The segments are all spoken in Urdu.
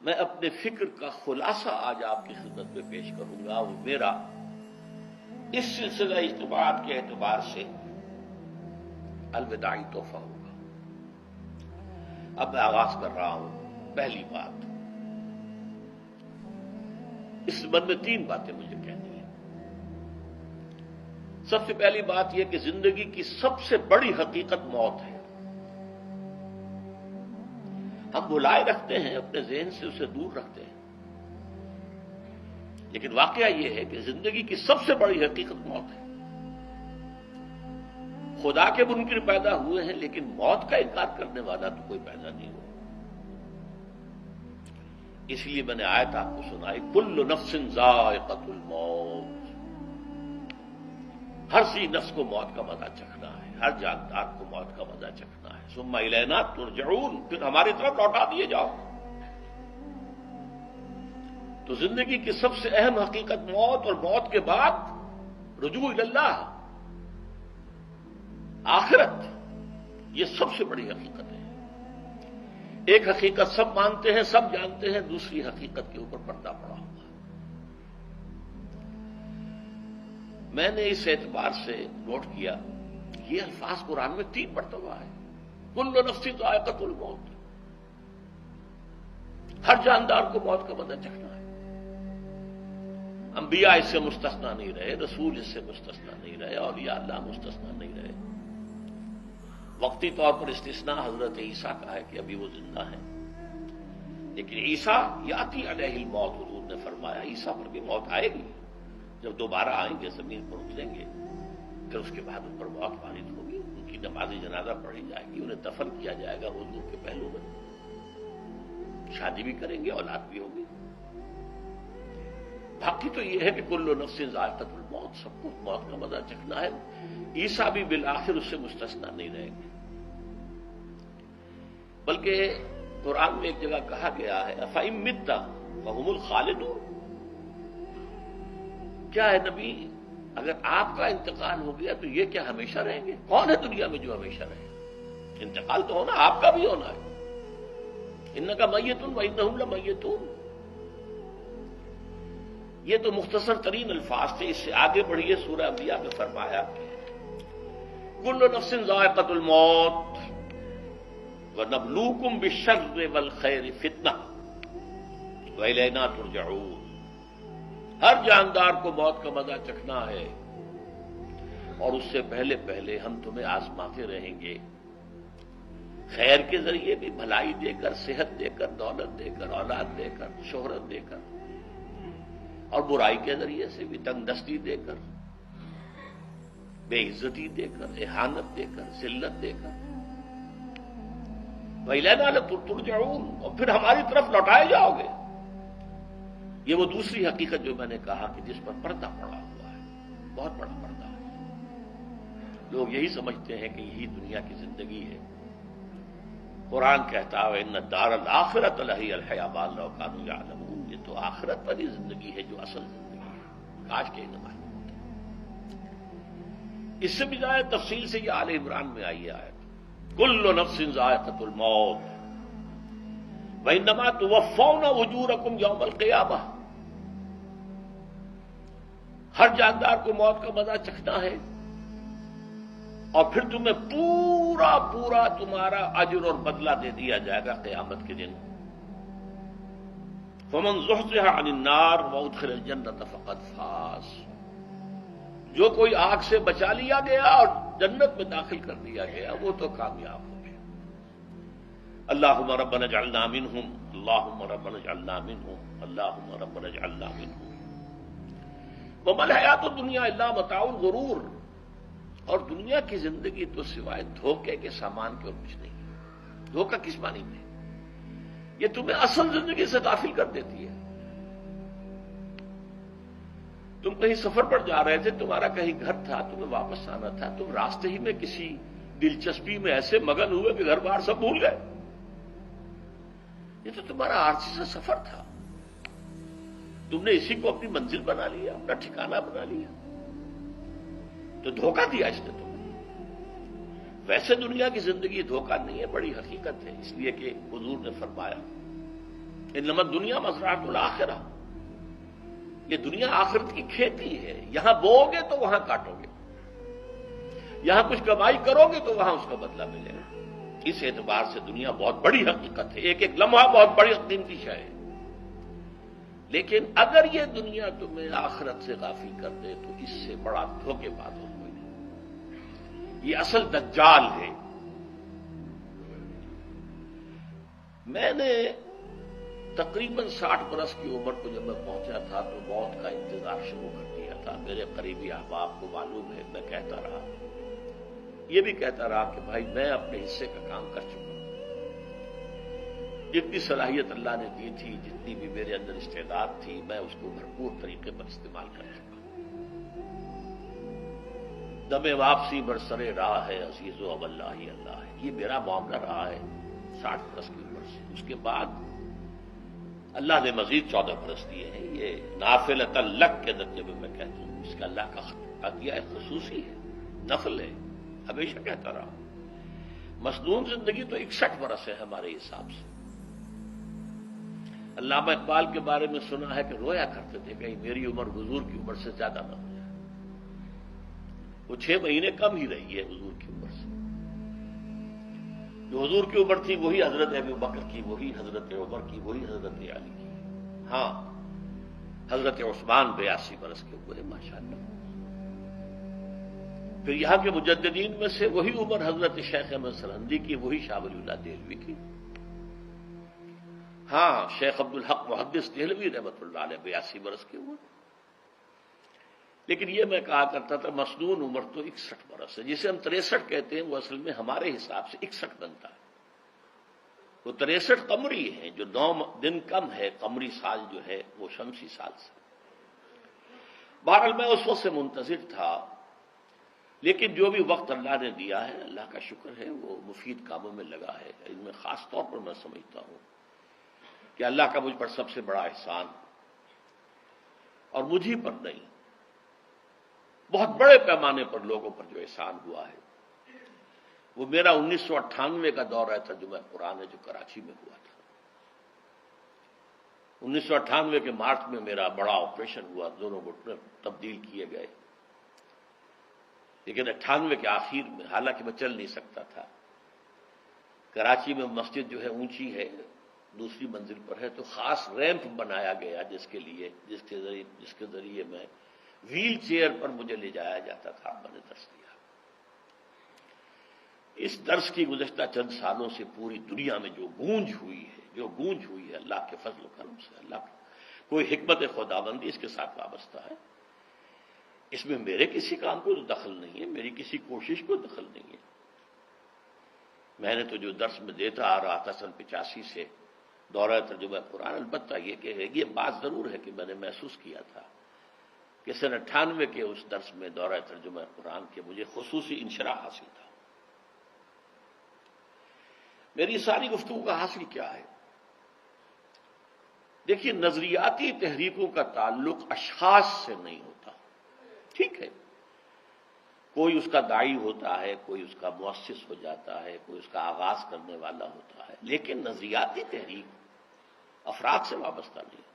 میں اپنے فکر کا خلاصہ آج آپ کی خدمت میں پیش کروں گا، وہ میرا اس سلسلہ اجتماعات کے اعتبار سے الوداعی تحفہ ہوگا۔ اب میں آغاز کر رہا ہوں۔ پہلی بات، اس من میں 3 باتیں مجھے کہنی ہیں۔ سب سے پہلی بات یہ کہ زندگی کی سب سے بڑی حقیقت موت ہے۔ ہم بھلائے رکھتے ہیں، اپنے ذہن سے اسے دور رکھتے ہیں، لیکن واقعہ یہ ہے کہ زندگی کی سب سے بڑی حقیقت موت ہے۔ خدا کے منکر پیدا ہوئے ہیں، لیکن موت کا انکار کرنے والا تو کوئی پیدا نہیں ہوا۔ اس لیے میں نے آیت آپ کو سنائی، کل نفس ذائقۃ الموت، ہر سی نفس کو موت کا مزہ چکھنا ہے، ہر جاندار کو موت کا مزہ چکھنا ہے۔ ثم الینا ترجعون، پھر ہماری طرف لوٹا دیے جاؤ۔ تو زندگی کی سب سے اہم حقیقت موت، اور موت کے بعد رجوع الی اللہ، آخرت، یہ سب سے بڑی حقیقت ہے۔ ایک حقیقت سب مانتے ہیں، سب جانتے ہیں، دوسری حقیقت کے اوپر پردہ پڑا ہوا ہے۔ میں نے اس اعتبار سے نوٹ کیا، یہ الفاظ قرآن میں 3 مرتبہ ہے، کل نفس ذائقۃ الموت، ہر جاندار کو موت کا مزہ چکھنا ہے۔ انبیاء اس سے مستثنا نہیں رہے، رسول اس سے مستثنا نہیں رہے، اولیاء اللہ مستثنا نہیں رہے۔ وقتی طور پر استثناء حضرت عیسیٰ کا ہے کہ ابھی وہ زندہ ہیں، لیکن عیسیٰ یاتی علیہ الموت، حضور نے فرمایا عیسیٰ پر بھی موت آئے گی، جب دوبارہ آئیں گے زمین پر اتریں گے، پھر اس کے بعد ان پر موت وارد ہوگی، ان کی نماز جنازہ پڑھی جائے گی، انہیں دفن کیا جائے گا حضور کے پہلو میں، شادی بھی کریں گے، اولاد بھی ہوگی۔ باقی تو یہ ہے کہ کل نفس ذائقۃ الموت، سب کو موت کا مزہ چکھنا ہے۔ عیسیٰ بھی بالآخر اس سے مستثنا نہیں رہیں گے، بلکہ قرآن میں ایک جگہ کہا گیا ہے افإن مت فهم الخالدون، کیا ہے نبی، اگر آپ کا انتقال ہو گیا تو یہ کیا ہمیشہ رہیں گے؟ کون ہے دنیا میں جو ہمیشہ رہے؟ انتقال تو ہونا، آپ کا بھی ہونا ہے۔ انک میت وانہم لمیتون، یہ تو مختصر ترین الفاظ تھے۔ اس سے آگے بڑھیے، سورہ انبیاء میں فرمایا کل نفس ذائقۃ الموت وَنَبْلُوكُمْ بِالشَّرِّ وَالْخَيْرِ فِتْنَةً وَإِلَيْنَا تُرْجَعُونَ، ہر جاندار کو موت کا مزہ چکھنا ہے، اور اس سے پہلے پہلے ہم تمہیں آزماتے رہیں گے، خیر کے ذریعے بھی، بھلائی دے کر، صحت دے کر، دولت دے کر، اولاد دے کر، شہرت دے کر، اور برائی کے ذریعے سے بھی، تنگ دستی دے کر، بے عزتی دے کر، اہانت دے کر، ذلت دے کر، وَإِلَيْنَا تُرْجَعُونَ، اور پھر ہماری طرف لوٹائے جاؤ گے۔ یہ وہ دوسری حقیقت جو میں نے کہا کہ جس پر پردہ پڑا ہوا ہے، بہت بڑا پردہ ہے۔ لوگ یہی سمجھتے ہیں کہ یہی دنیا کی زندگی ہے۔ قرآن کہتا ہے إِنَّ الدَّارَ الْآخِرَةَ لَهِيَ الْحَيَوَانُ لَوْ كَانُوا يَعْلَمُونَ، یہ تو آخرت والی زندگی ہے جو اصل زندگی ہے، کاش کے انہیں معلوم ہوتا۔ اس سے بھی زیادہ تفصیل سے یہ آل عمران میں آئی ہے کل نفس ذائقۃ الموت وانما توفون اجورکم یوم القیامہ، ہر جاندار کو موت کا مزہ چکھنا ہے، اور پھر تمہیں پورا پورا تمہارا اجر اور بدلہ دے دیا جائے گا قیامت کے دن۔ فمن زحزح عن النار وادخل الجنۃ فقد فاز، جو کوئی آگ سے بچا لیا گیا اور جنت میں داخل کر دیا گیا وہ تو کامیاب ہو گیا۔ اللہم ربنا اجعلنا منہم، اللہم ربنا اجعلنا منہم، اللہم ربنا اجعلنا منہم۔ وما الحیات الدنیا الا متاع الغرور، اور دنیا کی زندگی تو سوائے دھوکے کے سامان کے اور کچھ نہیں۔ دھوکہ کس معنی میں؟ یہ تمہیں اصل زندگی سے غافل کر دیتی ہے۔ تم کہیں سفر پر جا رہے تھے، تمہارا کہیں گھر تھا، تمہیں واپس آنا تھا، تم راستے ہی میں کسی دلچسپی میں ایسے مگن ہوئے کہ گھر بار سب بھول گئے۔ یہ تو تمہارا عارضی سا سفر تھا، تم نے اسی کو اپنی منزل بنا لیا، اپنا ٹھکانہ بنا لیا، تو دھوکہ دیا اس نے تمہیں۔ ویسے دنیا کی زندگی دھوکہ نہیں ہے، بڑی حقیقت ہے، اس لیے کہ حضور نے فرمایا انما دنیا مزرعۃ الآخرہ، یہ دنیا آخرت کی کھیتی ہے، یہاں بو گے تو وہاں کاٹو گے، یہاں کچھ کمائی کرو گے تو وہاں اس کا بدلہ ملے گا۔ اس اعتبار سے دنیا بہت بڑی حقیقت ہے، ایک ایک لمحہ بہت بڑی قیمتی شے ہے، لیکن اگر یہ دنیا تمہیں آخرت سے غافل کر دے تو اس سے بڑا دھوکے باز اور کوئی نہیں۔ یہ اصل دجال ہے۔ میں نے تقریباً 60 برس کی عمر کو جب میں پہنچا تھا تو موت کا انتظار شروع کر دیا تھا۔ میرے قریبی احباب کو معلوم ہے، میں کہتا رہا، یہ بھی کہتا رہا کہ بھائی میں اپنے حصے کا کام کر چکا ہوں، جتنی صلاحیت اللہ نے دی تھی، جتنی بھی میرے اندر استعداد تھی، میں اس کو بھرپور طریقے پر استعمال کر چکا ہوں۔ دم واپسی برسرے راہ ہے عزیز و اب اللہ ہی اللہ ہے، یہ میرا معاملہ رہا ہے 60 برس کی عمر سے۔ اس کے بعد اللہ نے مزید 14 برس دیے ہیں، یہ نافلۃ لک کے درجے میں کہتا ہوں، اس کا اللہ کا عطیہ خصوصی ہے، نفل ہے، ہمیشہ کہتا رہا۔ مسنون زندگی تو 61 برس ہے ہمارے حساب سے۔ علامہ اقبال کے بارے میں سنا ہے کہ رویا کرتے تھے کہیں میری عمر حضور کی عمر سے زیادہ نہ ہو جائے۔ وہ 6 مہینے کم ہی رہی ہے حضور کی عمر سے۔ جو حضور کی عمر تھی وہی حضرت ابو بکر کی، وہی حضرت عمر کی، وہی حضرت علی کی۔ ہاں، حضرت عثمان 82 برس کے ہوئے ماشاءاللہ۔ پھر یہاں کے مجددین میں سے وہی عمر حضرت شیخ احمد سرہندی کی، وہی شاہ ولی اللہ دہلوی کی۔ ہاں، شیخ عبدالحق محدث دہلوی رحمۃ اللہ علیہ 82 برس کے ہوئے۔ لیکن یہ میں کہا کرتا تھا مسنون عمر تو 61 برس ہے، جسے ہم 63 کہتے ہیں، وہ اصل میں ہمارے حساب سے 61 بنتا ہے۔ وہ 63 قمری ہیں، جو 9 دن کم ہے، قمری سال جو ہے وہ شمسی سال سے۔ بہرحال میں اس وقت سے منتظر تھا، لیکن جو بھی وقت اللہ نے دیا ہے، اللہ کا شکر ہے، وہ مفید کاموں میں لگا ہے۔ ان میں خاص طور پر میں سمجھتا ہوں کہ اللہ کا مجھ پر سب سے بڑا احسان، اور مجھے پر نہیں، بہت بڑے پیمانے پر لوگوں پر جو احسان ہوا ہے، وہ میرا 1998 کا دورہ ترجمہ قرآن ہے جو کراچی میں ہوا تھا۔ 1998 کے مارچ میں میرا بڑا آپریشن ہوا، دونوں گھٹنے تبدیل کیے گئے، لیکن 98 کے آخر میں، حالانکہ میں چل نہیں سکتا تھا، کراچی میں مسجد جو ہے اونچی ہے، دوسری منزل پر ہے، تو خاص ریمپ بنایا گیا جس کے ذریعے میں ویل چیئر پر مجھے لے جایا جاتا تھا۔ میں نے درس دیا۔ اس درس کی گزشتہ چند سالوں سے پوری دنیا میں جو گونج ہوئی ہے اللہ کے فضل و کرم سے، اللہ کا کوئی حکمت خداوندی اس کے ساتھ وابستہ ہے۔ اس میں میرے کسی کام کو دخل نہیں ہے، میری کسی کوشش کو دخل نہیں ہے۔ میں نے تو جو درس میں دیتا آ رہا تھا سن 85 سے دورہ ترجمہ قرآن، البتہ یہ بات ضرور ہے کہ میں نے محسوس کیا تھا کہ سن 98 کے اس درس میں دورہ ترجمہ قرآن کے مجھے خصوصی انشراح حاصل تھا۔ میری ساری گفتگو کا حاصل کیا ہے؟ دیکھیے، نظریاتی تحریکوں کا تعلق اشخاص سے نہیں ہوتا، ٹھیک ہے، کوئی اس کا داعی ہوتا ہے، کوئی اس کا مؤسس ہو جاتا ہے، کوئی اس کا آغاز کرنے والا ہوتا ہے، لیکن نظریاتی تحریک افراد سے وابستہ نہیں ہوتی۔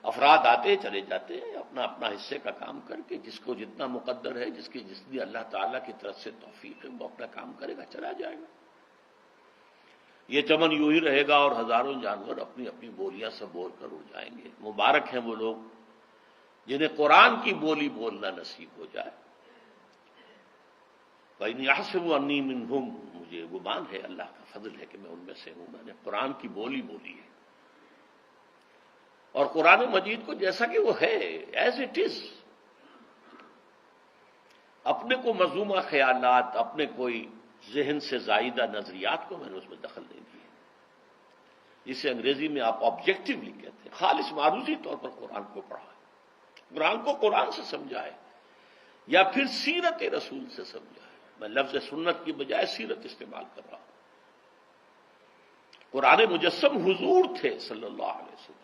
افراد آتے چلے جاتے ہیں اپنا اپنا حصے کا کام کر کے، جس کو جتنا مقدر ہے، جتنی اللہ تعالیٰ کی طرف سے توفیق ہے، وہ اپنا کام کرے گا، چلا جائے گا۔ یہ چمن یوں ہی رہے گا اور ہزاروں جانور اپنی اپنی بولیاں سے بول کر اڑ جائیں گے۔ مبارک ہیں وہ لوگ جنہیں قرآن کی بولی بولنا نصیب ہو جائے۔ وَإِنْ يَحْسَبُوا أَنِّي مِنْهُمْ، مجھے گمان ہے، اللہ کا فضل ہے کہ میں ان میں سے ہوں، میں نے قرآن کی بولی بولی ہے، اور قرآن مجید کو جیسا کہ وہ ہے، ایز اٹ از، اپنے کو مذمومہ خیالات، اپنے کوئی ذہن سے زائدہ نظریات کو میں نے اس میں دخل نہیں دیا، جسے انگریزی میں آپ آبجیکٹولی کہتے ہیں۔ خالص معروضی طور پر قرآن کو پڑھا ہے، قرآن کو قرآن سے سمجھا ہے، یا پھر سیرت رسول سے سمجھا ہے۔ میں لفظ سنت کی بجائے سیرت استعمال کر رہا ہوں۔ قرآن مجسم حضور تھے صلی اللہ علیہ وسلم،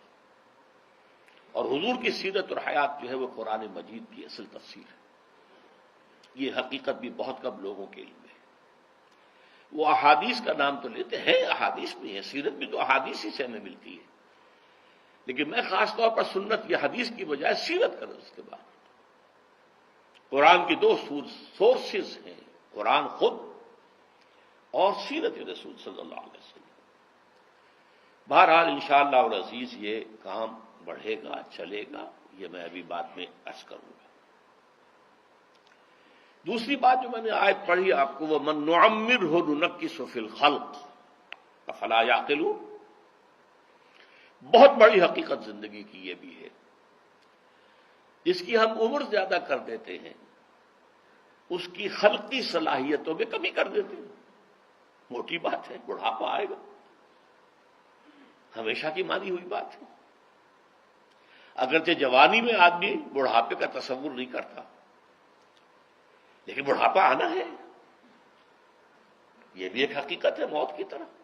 اور حضور کی سیرت اور حیات جو ہے وہ قرآن مجید کی اصل تفسیر ہے۔ یہ حقیقت بھی بہت کم لوگوں کے علم ہے۔ وہ احادیث کا نام تو لیتے ہیں، احادیث بھی ہیں، سیرت بھی تو احادیث ہی سے ہمیں ملتی ہے، لیکن میں خاص طور پر سنت یا حدیث کی بجائے سیرت کروں اس کے بعد۔ قرآن کی دو سورسز ہیں، قرآن خود اور سیرت رسول صلی اللہ علیہ وسلم۔ بہرحال انشاءاللہ العزیز یہ کام بڑھے گا، چلے گا، یہ میں ابھی بعد میں عرض کروں گا۔ دوسری بات جو میں نے آیت پڑھی آپ کو، وَمَن نُعَمِّرْهُ نُنَكِّسُ فِي الْخَلْقِ أَفَلَا يَعْقِلُونَ، بہت بڑی حقیقت زندگی کی یہ بھی ہے، جس کی ہم عمر زیادہ کر دیتے ہیں اس کی خلقی صلاحیتوں میں کمی کر دیتے ہیں۔ موٹی بات ہے، بڑھاپا آئے گا، ہمیشہ کی مانی ہوئی بات ہے۔ اگرچہ جوانی میں آدمی بڑھاپے کا تصور نہیں کرتا، لیکن بڑھاپا آنا ہے، یہ بھی ایک حقیقت ہے موت کی طرح۔